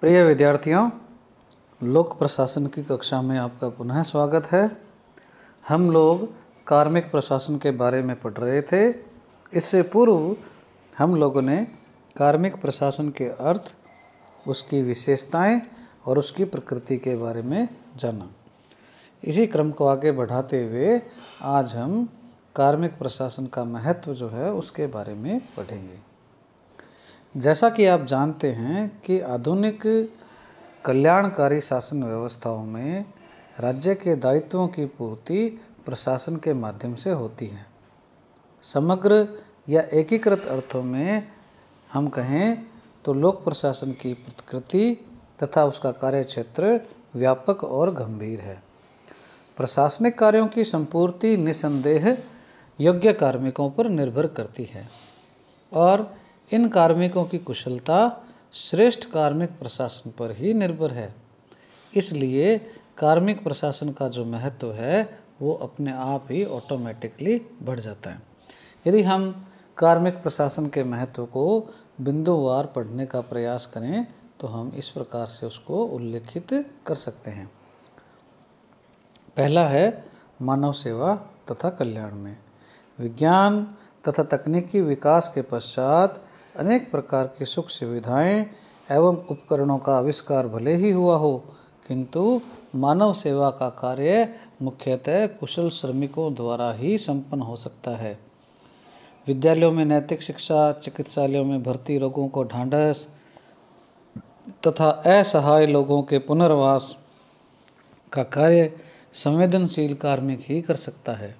प्रिय विद्यार्थियों, लोक प्रशासन की कक्षा में आपका पुनः स्वागत है। हम लोग कार्मिक प्रशासन के बारे में पढ़ रहे थे। इससे पूर्व हम लोगों ने कार्मिक प्रशासन के अर्थ, उसकी विशेषताएं और उसकी प्रकृति के बारे में जाना। इसी क्रम को आगे बढ़ाते हुए आज हम कार्मिक प्रशासन का महत्व जो है उसके बारे में पढ़ेंगे। जैसा कि आप जानते हैं कि आधुनिक कल्याणकारी शासन व्यवस्थाओं में राज्य के दायित्वों की पूर्ति प्रशासन के माध्यम से होती है। समग्र या एकीकृत अर्थों में हम कहें तो लोक प्रशासन की प्रकृति तथा उसका कार्यक्षेत्र व्यापक और गंभीर है। प्रशासनिक कार्यों की संपूर्ति निसंदेह योग्य कार्मिकों पर निर्भर करती है और इन कार्मिकों की कुशलता श्रेष्ठ कार्मिक प्रशासन पर ही निर्भर है। इसलिए कार्मिक प्रशासन का जो महत्व है वो अपने आप ही ऑटोमेटिकली बढ़ जाता है। यदि हम कार्मिक प्रशासन के महत्व को बिंदुवार पढ़ने का प्रयास करें तो हम इस प्रकार से उसको उल्लेखित कर सकते हैं। पहला है मानव सेवा तथा कल्याण में। विज्ञान तथा तकनीकी विकास के पश्चात अनेक प्रकार की सुख सुविधाएं एवं उपकरणों का आविष्कार भले ही हुआ हो, किंतु मानव सेवा का कार्य मुख्यतः कुशल श्रमिकों द्वारा ही संपन्न हो सकता है। विद्यालयों में नैतिक शिक्षा, चिकित्सालयों में भर्ती रोगों को ढांढस तथा असहाय लोगों के पुनर्वास का कार्य संवेदनशील कार्मिक ही कर सकता है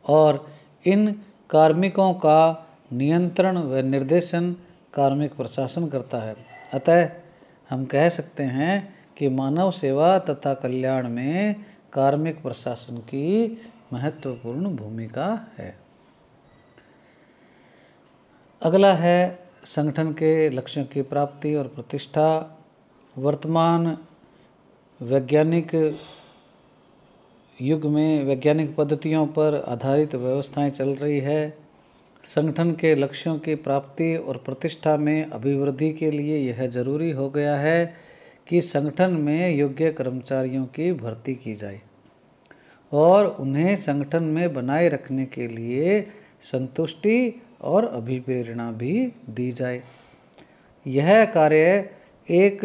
और इन कार्मिकों का नियंत्रण व निर्देशन कार्मिक प्रशासन करता है। अतः हम कह सकते हैं कि मानव सेवा तथा कल्याण में कार्मिक प्रशासन की महत्वपूर्ण भूमिका है। अगला है संगठन के लक्ष्यों की प्राप्ति और प्रतिष्ठा। वर्तमान वैज्ञानिक युग में वैज्ञानिक पद्धतियों पर आधारित व्यवस्थाएं चल रही है। संगठन के लक्ष्यों की प्राप्ति और प्रतिष्ठा में अभिवृद्धि के लिए यह जरूरी हो गया है कि संगठन में योग्य कर्मचारियों की भर्ती की जाए और उन्हें संगठन में बनाए रखने के लिए संतुष्टि और अभिप्रेरणा भी दी जाए। यह कार्य एक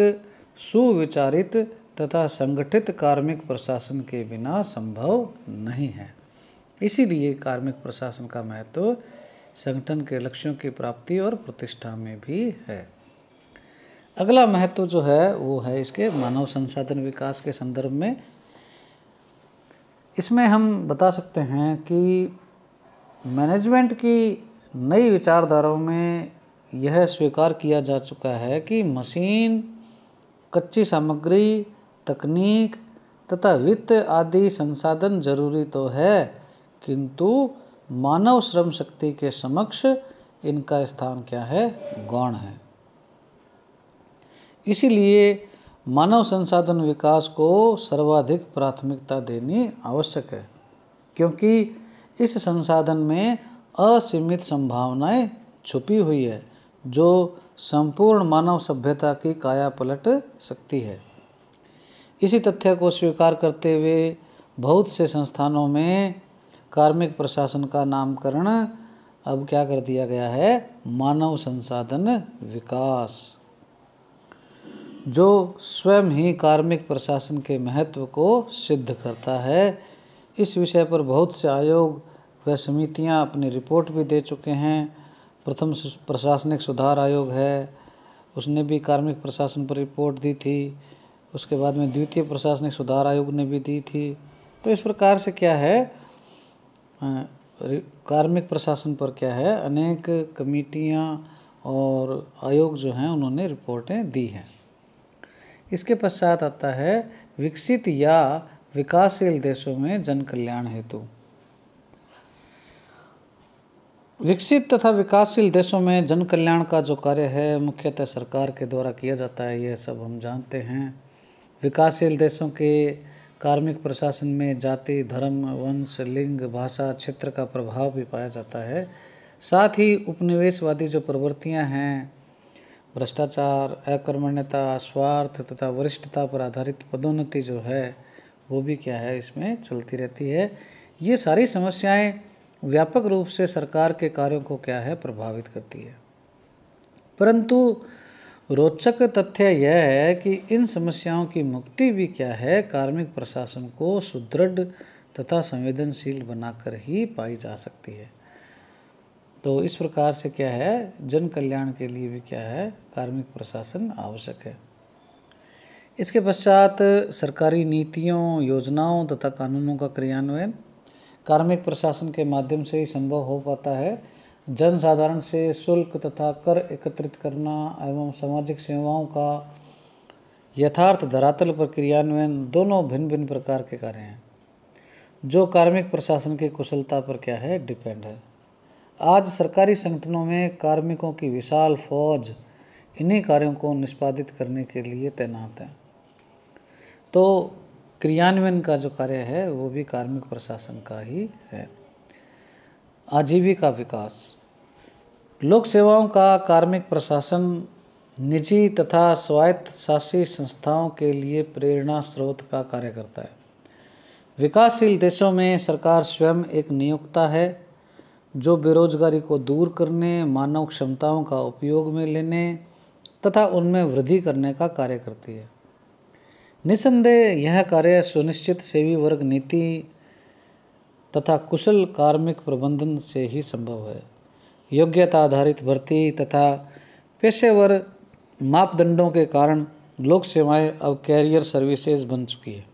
सुविचारित तथा संगठित कार्मिक प्रशासन के बिना संभव नहीं है। इसीलिए कार्मिक प्रशासन का महत्व संगठन के लक्ष्यों की प्राप्ति और प्रतिष्ठा में भी है। अगला महत्व जो है वो है इसके मानव संसाधन विकास के संदर्भ में। इसमें हम बता सकते हैं कि मैनेजमेंट की नई विचारधाराओं में यह स्वीकार किया जा चुका है कि मशीन, कच्ची सामग्री, तकनीक तथा वित्त आदि संसाधन जरूरी तो है, किंतु मानव श्रम शक्ति के समक्ष इनका स्थान क्या है? गौण है। इसीलिए मानव संसाधन विकास को सर्वाधिक प्राथमिकता देनी आवश्यक है, क्योंकि इस संसाधन में असीमित संभावनाएं छुपी हुई है जो संपूर्ण मानव सभ्यता की काया पलट सकती है। इसी तथ्य को स्वीकार करते हुए बहुत से संस्थानों में कार्मिक प्रशासन का नामकरण अब क्या कर दिया गया है? मानव संसाधन विकास, जो स्वयं ही कार्मिक प्रशासन के महत्व को सिद्ध करता है। इस विषय पर बहुत से आयोग व समितियां अपनी रिपोर्ट भी दे चुके हैं। प्रथम प्रशासनिक सुधार आयोग है, उसने भी कार्मिक प्रशासन पर रिपोर्ट दी थी। उसके बाद में द्वितीय प्रशासनिक सुधार आयोग ने भी दी थी। तो इस प्रकार से क्या है, कार्मिक प्रशासन पर क्या है, अनेक कमेटियां और आयोग जो हैं उन्होंने रिपोर्टें दी हैं। इसके पश्चात आता है विकसित या विकासशील देशों में जन कल्याण हेतु। विकसित तथा विकासशील देशों में जन कल्याण का जो कार्य है मुख्यतः सरकार के द्वारा किया जाता है, यह सब हम जानते हैं। विकासशील देशों के कार्मिक प्रशासन में जाति, धर्म, वंश, लिंग, भाषा, क्षेत्र का प्रभाव भी पाया जाता है। साथ ही उपनिवेशवादी जो प्रवृत्तियां हैं भ्रष्टाचार, अकर्मण्यता, स्वार्थ तथा वरिष्ठता पर आधारित पदोन्नति जो है वो भी क्या है इसमें चलती रहती है। ये सारी समस्याएं व्यापक रूप से सरकार के कार्यों को क्या है प्रभावित करती है। परंतु रोचक तथ्य यह है कि इन समस्याओं की मुक्ति भी क्या है कार्मिक प्रशासन को सुदृढ़ तथा संवेदनशील बनाकर ही पाई जा सकती है। तो इस प्रकार से क्या है जन कल्याण के लिए भी क्या है कार्मिक प्रशासन आवश्यक है। इसके पश्चात सरकारी नीतियों, योजनाओं तथा कानूनों का क्रियान्वयन कार्मिक प्रशासन के माध्यम से ही संभव हो पाता है। जन साधारण से शुल्क तथा कर एकत्रित करना एवं सामाजिक सेवाओं का यथार्थ धरातल पर क्रियान्वयन दोनों भिन्न भिन्न प्रकार के कार्य हैं जो कार्मिक प्रशासन की कुशलता पर क्या है डिपेंड है। आज सरकारी संगठनों में कार्मिकों की विशाल फौज इन्हीं कार्यों को निष्पादित करने के लिए तैनात है। तो क्रियान्वयन का जो कार्य है वो भी कार्मिक प्रशासन का ही है। आजीविका विकास, लोक सेवाओं का कार्मिक प्रशासन निजी तथा स्वायत्त शासी संस्थाओं के लिए प्रेरणा स्रोत का कार्य करता है। विकासशील देशों में सरकार स्वयं एक नियोक्ता है जो बेरोजगारी को दूर करने, मानव क्षमताओं का उपयोग में लेने तथा उनमें वृद्धि करने का कार्य करती है। निसंदेह यह कार्य सुनिश्चित सेवी वर्ग नीति तथा कुशल कार्मिक प्रबंधन से ही संभव है। योग्यता आधारित भर्ती तथा पेशेवर मापदंडों के कारण लोक सेवाएं अब कैरियर सर्विसेज बन चुकी है।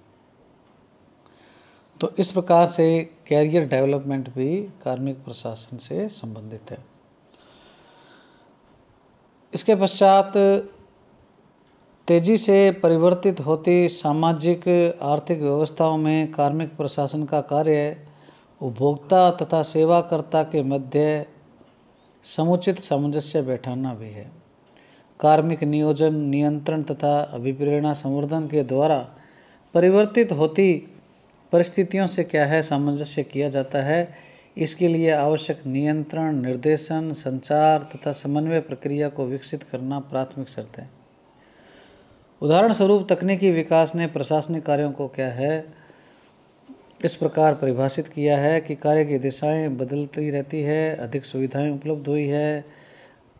तो इस प्रकार से कैरियर डेवलपमेंट भी कार्मिक प्रशासन से संबंधित है। इसके पश्चात तेजी से परिवर्तित होती सामाजिक आर्थिक व्यवस्थाओं में कार्मिक प्रशासन का कार्य उपभोक्ता तथा सेवाकर्ता के मध्य समुचित सामंजस्य बैठाना भी है। कार्मिक नियोजन, नियंत्रण तथा अभिप्रेरणा संवर्धन के द्वारा परिवर्तित होती परिस्थितियों से क्या है सामंजस्य किया जाता है। इसके लिए आवश्यक नियंत्रण, निर्देशन, संचार तथा समन्वय प्रक्रिया को विकसित करना प्राथमिक शर्त है। उदाहरण स्वरूप तकनीकी विकास ने प्रशासनिक कार्यों को क्या है इस प्रकार परिभाषित किया है कि कार्य की दिशाएं बदलती रहती है, अधिक सुविधाएं उपलब्ध हुई है,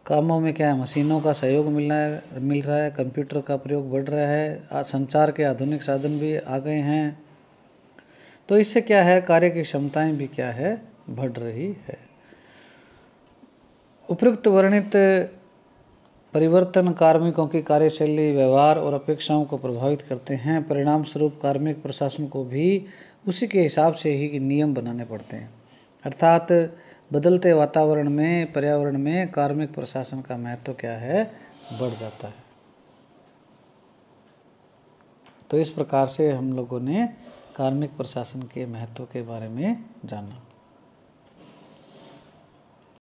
कामों में क्या है मशीनों का सहयोग मिल रहा है, कंप्यूटर का प्रयोग बढ़ रहा है, संचार के आधुनिक साधन भी आ गए हैं। तो इससे क्या है कार्य की क्षमताएं भी क्या है बढ़ रही है। उपयुक्त वर्णित परिवर्तन कार्मिकों की कार्यशैली, व्यवहार और अपेक्षाओं को प्रभावित करते हैं। परिणाम स्वरूप कार्मिक प्रशासन को भी उसी के हिसाब से ही नियम बनाने पड़ते हैं। अर्थात बदलते वातावरण में, पर्यावरण में कार्मिक प्रशासन का महत्व क्या है बढ़ जाता है। तो इस प्रकार से हम लोगों ने कार्मिक प्रशासन के महत्व के बारे में जाना।